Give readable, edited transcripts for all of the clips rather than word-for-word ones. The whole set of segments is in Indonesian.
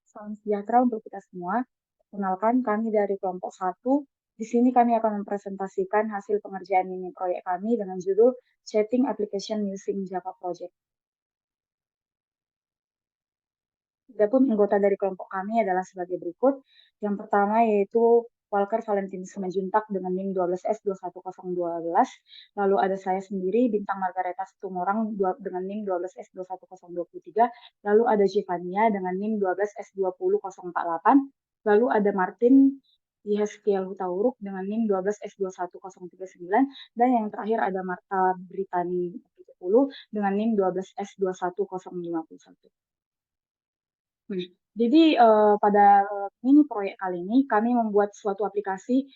Salam sejahtera untuk kita semua. Perkenalkan, kami dari kelompok 1. Di sini kami akan mempresentasikan hasil pengerjaan mini proyek kami dengan judul Chatting Application Using Java Project. Adapun anggota dari kelompok kami adalah sebagai berikut. Yang pertama yaitu Walker Valentinus Simanjuntak dengan NIM 12S21012. Lalu ada saya sendiri, Bintang Margareta Situmorang dengan NIM 12S21023. Lalu ada Jevania dengan NIM 12S20048. Lalu ada Martin Yeskiel Hutauruk dengan NIM 12S21039. Dan yang terakhir ada Marta Britani 10 dengan NIM 12S21051. Nah, jadi pada mini proyek kali ini kami membuat suatu aplikasi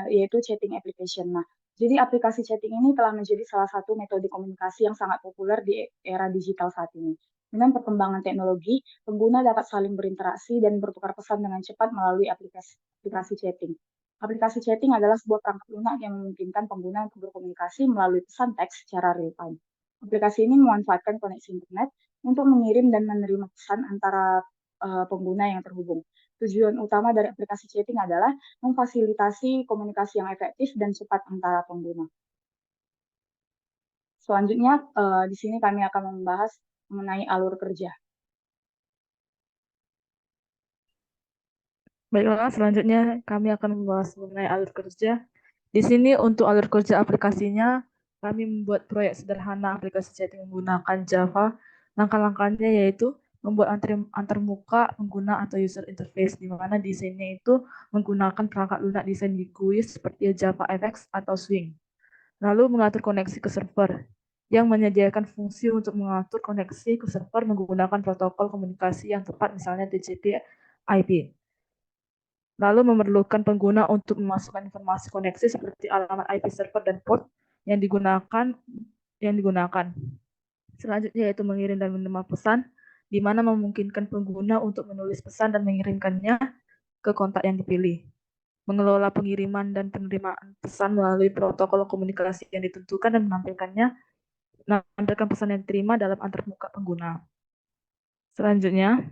yaitu chatting application. Nah, jadi aplikasi chatting ini telah menjadi salah satu metode komunikasi yang sangat populer di era digital saat ini. Dengan perkembangan teknologi, pengguna dapat saling berinteraksi dan bertukar pesan dengan cepat melalui aplikasi chatting. Aplikasi chatting adalah sebuah perangkat lunak yang memungkinkan pengguna untuk berkomunikasi melalui pesan teks secara real time. Aplikasi ini memanfaatkan koneksi internet untuk mengirim dan menerima pesan antara pengguna yang terhubung. Tujuan utama dari aplikasi chatting adalah memfasilitasi komunikasi yang efektif dan cepat antara pengguna. Selanjutnya, di sini kami akan membahas mengenai alur kerja. Baiklah, selanjutnya kami akan membahas mengenai alur kerja. Di sini untuk alur kerja aplikasinya, kami membuat proyek sederhana aplikasi chatting menggunakan Java. Langkah-langkahnya yaitu membuat antarmuka pengguna atau user interface, di mana desainnya itu menggunakan perangkat lunak desain GUI seperti JavaFX atau Swing. Lalu mengatur koneksi ke server, yang menyediakan fungsi untuk mengatur koneksi ke server menggunakan protokol komunikasi yang tepat, misalnya TCP/IP. Lalu memerlukan pengguna untuk memasukkan informasi koneksi seperti alamat IP server dan port yang digunakan. Selanjutnya yaitu mengirim dan menerima pesan, di mana memungkinkan pengguna untuk menulis pesan dan mengirimkannya ke kontak yang dipilih. Mengelola pengiriman dan penerimaan pesan melalui protokol komunikasi yang ditentukan dan menampilkan pesan yang diterima dalam antarmuka pengguna. Selanjutnya,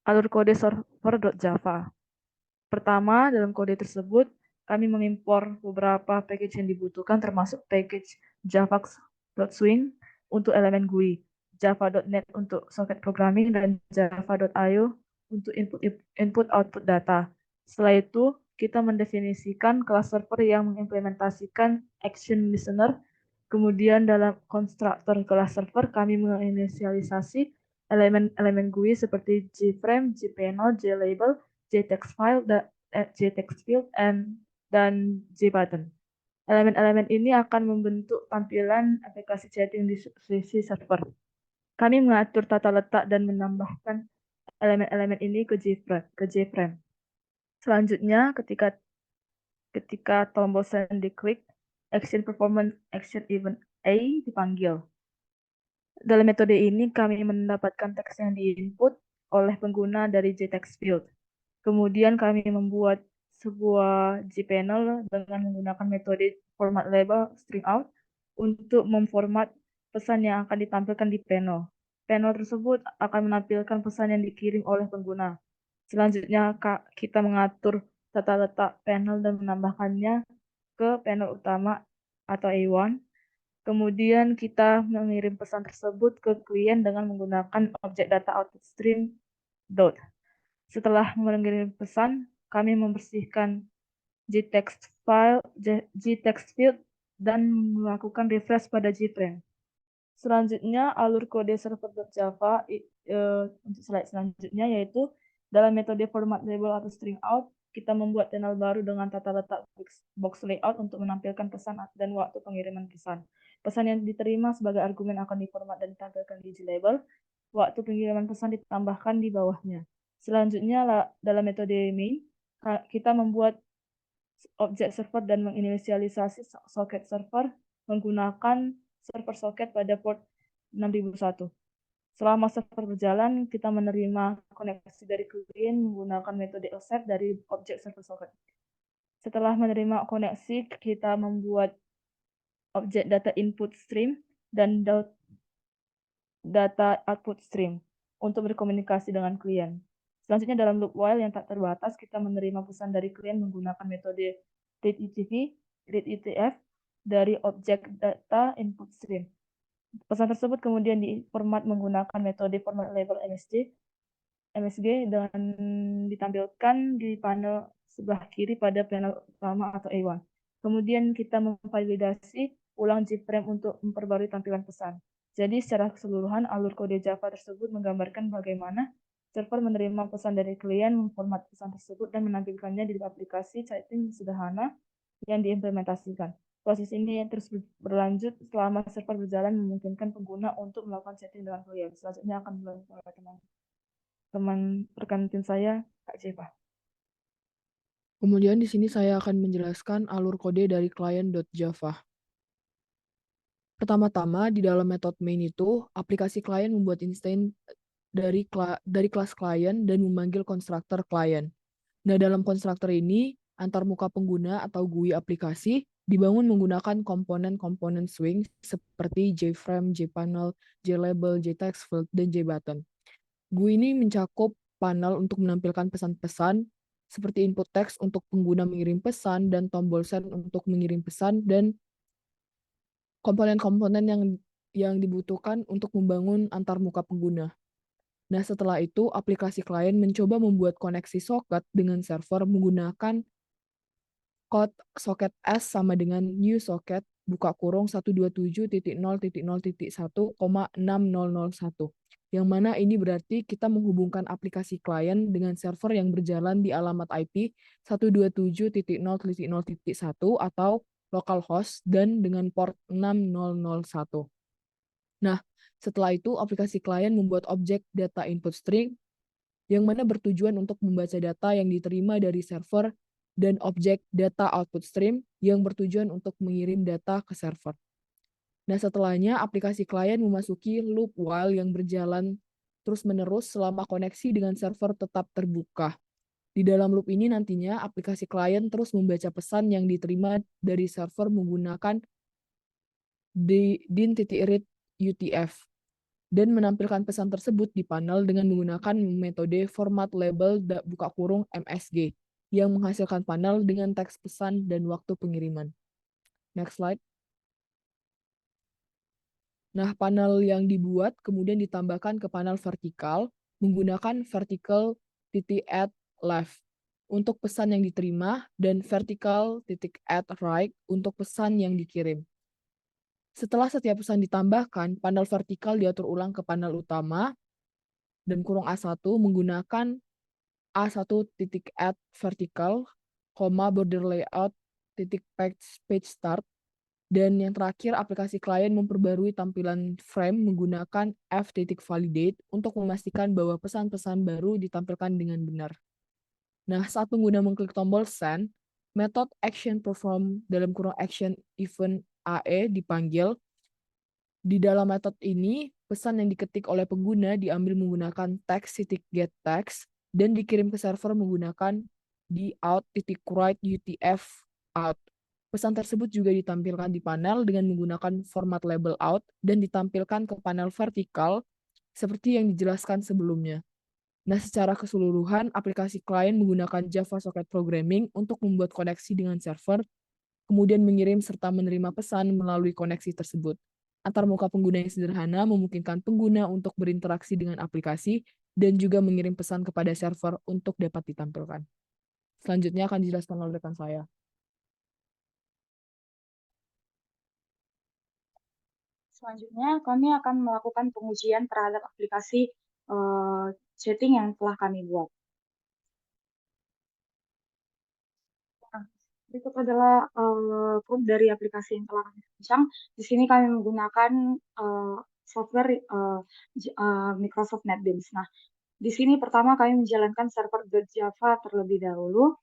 alur kode server.java. Pertama, dalam kode tersebut, kami mengimpor beberapa package yang dibutuhkan, termasuk package javax.swing untuk elemen GUI, java.net untuk socket programming, dan java.io untuk input output data. Setelah itu, kita mendefinisikan kelas server yang mengimplementasikan action listener. Kemudian dalam konstruktor kelas server, kami menginisialisasi elemen-elemen GUI seperti JFrame, JPanel, JLabel, JTextFile, JTextField, dan JButton. Elemen-elemen ini akan membentuk tampilan aplikasi chatting di sisi server. Kami mengatur tata letak dan menambahkan elemen-elemen ini ke JFrame. Selanjutnya, ketika tombol send diklik, action performance action event A dipanggil. Dalam metode ini, kami mendapatkan teks yang diinput oleh pengguna dari JTextField. Kemudian kami membuat sebuah JPanel dengan menggunakan metode format label string out untuk memformat pesan yang akan ditampilkan di panel. Panel tersebut akan menampilkan pesan yang dikirim oleh pengguna. Selanjutnya kita mengatur tata letak panel dan menambahkannya ke panel utama atau A1. Kemudian kita mengirim pesan tersebut ke klien dengan menggunakan objek data output stream dot. Setelah mengirim pesan, kami membersihkan JTextField dan melakukan refresh pada JFrame. Selanjutnya, alur kode server.java untuk slide selanjutnya yaitu dalam metode format label atau string out, kita membuat panel baru dengan tata letak box layout untuk menampilkan pesan dan waktu pengiriman pesan. Pesan yang diterima sebagai argumen akan diformat dan ditampilkan di JLabel. Waktu pengiriman pesan ditambahkan di bawahnya. Selanjutnya, dalam metode main, kita membuat objek server dan menginisialisasi soket server menggunakan server soket pada port 6001. Selama server berjalan, kita menerima koneksi dari klien menggunakan metode accept dari objek server socket. Setelah menerima koneksi, kita membuat objek data input stream dan data output stream untuk berkomunikasi dengan klien. Selanjutnya dalam loop while yang tak terbatas, kita menerima pesan dari klien menggunakan metode readUTF dari objek data input stream. Pesan tersebut kemudian diformat menggunakan metode format label MSG dan ditampilkan di panel sebelah kiri pada panel utama atau A1. Kemudian kita memvalidasi ulang JFrame untuk memperbarui tampilan pesan. Jadi secara keseluruhan alur kode Java tersebut menggambarkan bagaimana server menerima pesan dari klien, memformat pesan tersebut, dan menampilkannya di aplikasi chatting sederhana yang diimplementasikan. Proses ini terus berlanjut selama server berjalan memungkinkan pengguna untuk melakukan chatting dengan klien. Selanjutnya akan dilakukan oleh teman rekan tim saya, Kak Jeva. Kemudian di sini saya akan menjelaskan alur kode dari client.java. Pertama-tama di dalam metode main itu, aplikasi klien membuat instance dari kelas klien dan memanggil konstruktor klien. Nah, dalam konstruktor ini, antar muka pengguna atau GUI aplikasi dibangun menggunakan komponen-komponen swing seperti JFrame, JPanel, JLabel, JTextField, dan JButton. GUI ini mencakup panel untuk menampilkan pesan-pesan, seperti input text untuk pengguna mengirim pesan, dan tombol send untuk mengirim pesan, dan komponen-komponen yang dibutuhkan untuk membangun antar muka pengguna. Nah, setelah itu, aplikasi klien mencoba membuat koneksi soket dengan server menggunakan code soket S sama dengan new socket buka kurung 127.0.0.1,6001. Yang mana ini berarti kita menghubungkan aplikasi klien dengan server yang berjalan di alamat IP 127.0.0.1 atau localhost dan dengan port 6001. Nah, setelah itu aplikasi klien membuat objek data input string yang mana bertujuan untuk membaca data yang diterima dari server dan objek data output stream yang bertujuan untuk mengirim data ke server. Nah, setelahnya aplikasi klien memasuki loop while yang berjalan terus-menerus selama koneksi dengan server tetap terbuka. Di dalam loop ini nantinya aplikasi klien terus membaca pesan yang diterima dari server menggunakan din.read UTF dan menampilkan pesan tersebut di panel dengan menggunakan metode format label buka kurung MSG yang menghasilkan panel dengan teks pesan dan waktu pengiriman. Next slide. Nah, panel yang dibuat kemudian ditambahkan ke panel vertikal menggunakan vertical titik add left untuk pesan yang diterima dan vertical titik add right untuk pesan yang dikirim. Setelah setiap pesan ditambahkan, panel vertikal diatur ulang ke panel utama dan kurung A1 menggunakan A1.add vertical, border layout, page start, dan yang terakhir aplikasi klien memperbarui tampilan frame menggunakan f.validate untuk memastikan bahwa pesan-pesan baru ditampilkan dengan benar. Nah, saat pengguna mengklik tombol send, method action perform dalam kurung action event AE dipanggil. Di dalam metode ini, pesan yang diketik oleh pengguna diambil menggunakan text.get text dan dikirim ke server menggunakan di out.write UTF out. Pesan tersebut juga ditampilkan di panel dengan menggunakan format label out dan ditampilkan ke panel vertikal seperti yang dijelaskan sebelumnya. Nah, secara keseluruhan, aplikasi klien menggunakan Java Socket Programming untuk membuat koneksi dengan server, kemudian mengirim serta menerima pesan melalui koneksi tersebut. Antar muka pengguna yang sederhana memungkinkan pengguna untuk berinteraksi dengan aplikasi dan juga mengirim pesan kepada server untuk dapat ditampilkan. Selanjutnya akan dijelaskan oleh rekan saya. Selanjutnya, kami akan melakukan pengujian terhadap aplikasi chatting yang telah kami buat. Nah, berikut adalah code dari aplikasi yang telah kami rancang. Di sini kami menggunakan software Microsoft NetBeans. Nah, di sini pertama kami menjalankan server .java terlebih dahulu.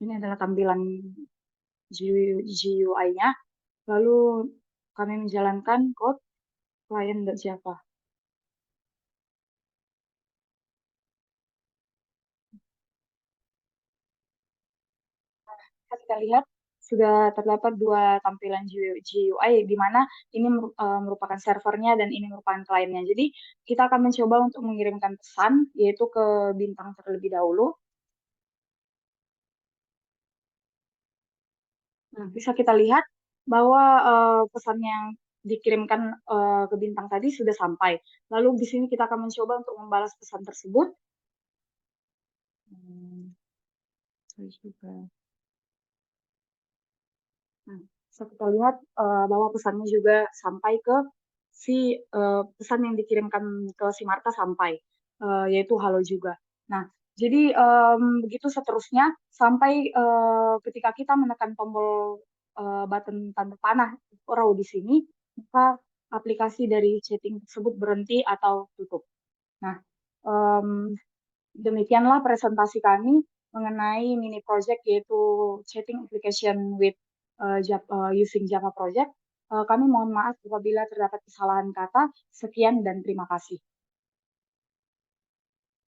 Ini adalah tampilan GUI-nya. Lalu kami menjalankan code client.java. Kita lihat sudah terdapat dua tampilan GUI di mana ini merupakan servernya dan ini merupakan kliennya. Jadi kita akan mencoba untuk mengirimkan pesan yaitu ke bintang terlebih dahulu. Nah, bisa kita lihat bahwa pesan yang dikirimkan ke bintang tadi sudah sampai. Lalu di sini kita akan mencoba untuk membalas pesan tersebut. Saya juga. Nah, bisa kita lihat bahwa pesannya juga sampai ke si pesan yang dikirimkan ke si Marta sampai, yaitu halo juga. Nah, jadi begitu seterusnya sampai ketika kita menekan tombol button tanda panah raw di sini, maka aplikasi dari chatting tersebut berhenti atau tutup. Nah, em, demikianlah presentasi kami mengenai mini project yaitu chatting application with using Java Project. Kami mohon maaf apabila terdapat kesalahan kata. Sekian dan terima kasih.